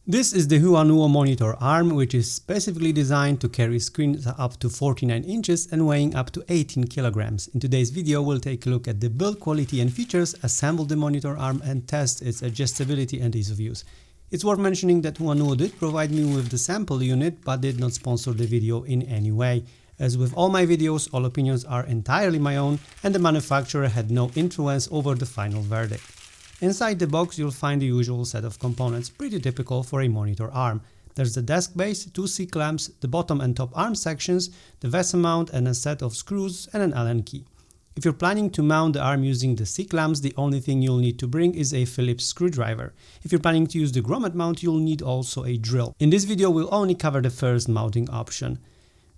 This is the Huanuo monitor arm, which is specifically designed to carry screens up to 49 inches and weighing up to 18 kilograms. In today's video, we'll take a look at the build quality and features, assemble the monitor arm and test its adjustability and ease of use. It's worth mentioning that Huanuo did provide me with the sample unit but did not sponsor the video in any way. As with all my videos, all opinions are entirely my own and the manufacturer had no influence over the final verdict. Inside the box you'll find the usual set of components, pretty typical for a monitor arm. There's the desk base, two C-clamps, the bottom and top arm sections, the VESA mount and a set of screws and an Allen key. If you're planning to mount the arm using the C-clamps, the only thing you'll need to bring is a Phillips screwdriver. If you're planning to use the grommet mount, you'll need also a drill. In this video we'll only cover the first mounting option.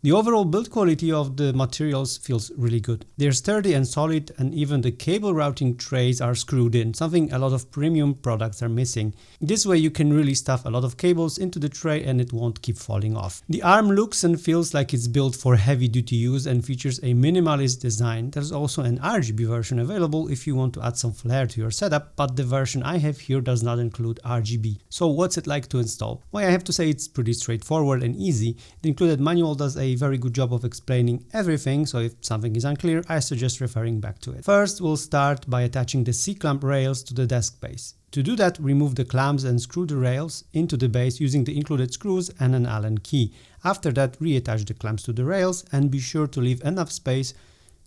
The overall build quality of the materials feels really good. They're sturdy and solid, and even the cable routing trays are screwed in, something a lot of premium products are missing. This way you can really stuff a lot of cables into the tray and it won't keep falling off. The arm looks and feels like it's built for heavy duty use and features a minimalist design. There's also an RGB version available if you want to add some flair to your setup, but the version I have here does not include RGB. So what's it like to install? Well, I have to say it's pretty straightforward and easy. The included manual does a very good job of explaining everything, so if something is unclear, I suggest referring back to it. First, we'll start by attaching the C-clamp rails to the desk base. To do that, remove the clamps and screw the rails into the base using the included screws and an Allen key. After that, reattach the clamps to the rails and be sure to leave enough space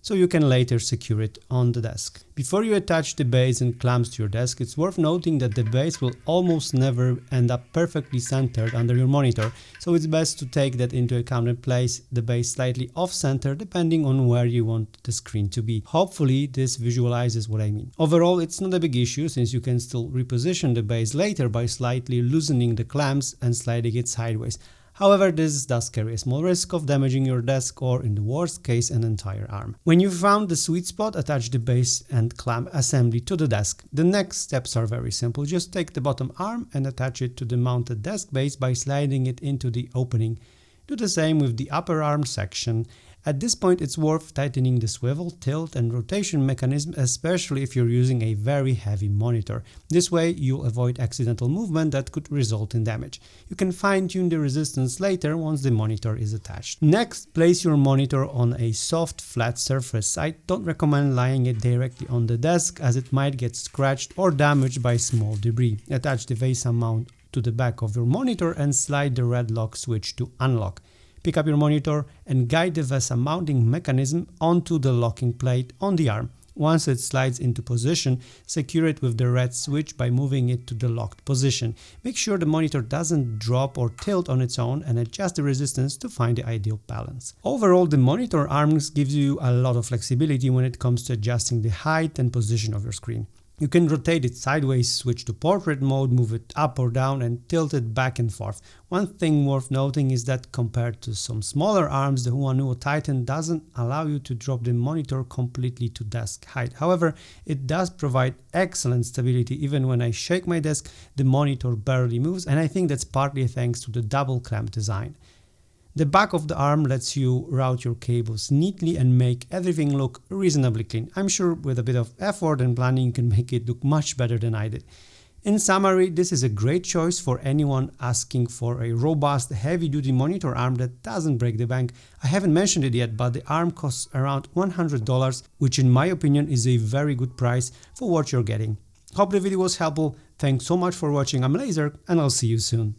so you can later secure it on the desk. Before you attach the base and clamps to your desk, it's worth noting that the base will almost never end up perfectly centered under your monitor, so it's best to take that into account and place the base slightly off-center depending on where you want the screen to be. Hopefully this visualizes what I mean. Overall, it's not a big issue since you can still reposition the base later by slightly loosening the clamps and sliding it sideways. However, this does carry a small risk of damaging your desk or, in the worst case, an entire arm. When you've found the sweet spot, attach the base and clamp assembly to the desk. The next steps are very simple. Just take the bottom arm and attach it to the mounted desk base by sliding it into the opening. Do the same with the upper arm section. At this point, it's worth tightening the swivel, tilt and rotation mechanism, especially if you're using a very heavy monitor. This way, you'll avoid accidental movement that could result in damage. You can fine-tune the resistance later once the monitor is attached. Next, place your monitor on a soft, flat surface. I don't recommend laying it directly on the desk as it might get scratched or damaged by small debris. Attach the VESA mount to the back of your monitor and slide the red lock switch to unlock. Pick up your monitor and guide the VESA mounting mechanism onto the locking plate on the arm. Once it slides into position, secure it with the red switch by moving it to the locked position. Make sure the monitor doesn't drop or tilt on its own and adjust the resistance to find the ideal balance. Overall, the monitor arms gives you a lot of flexibility when it comes to adjusting the height and position of your screen. You can rotate it sideways, switch to portrait mode, move it up or down and tilt it back and forth. One thing worth noting is that compared to some smaller arms, the Huanuo Titan doesn't allow you to drop the monitor completely to desk height. However, it does provide excellent stability. Even when I shake my desk, the monitor barely moves, and I think that's partly thanks to the double clamp design. The back of the arm lets you route your cables neatly and make everything look reasonably clean. I'm sure with a bit of effort and planning you can make it look much better than I did. In summary, this is a great choice for anyone asking for a robust, heavy-duty monitor arm that doesn't break the bank. I haven't mentioned it yet, but the arm costs around $100, which in my opinion is a very good price for what you're getting. Hope the video was helpful. Thanks so much for watching. I'm Laser and I'll see you soon.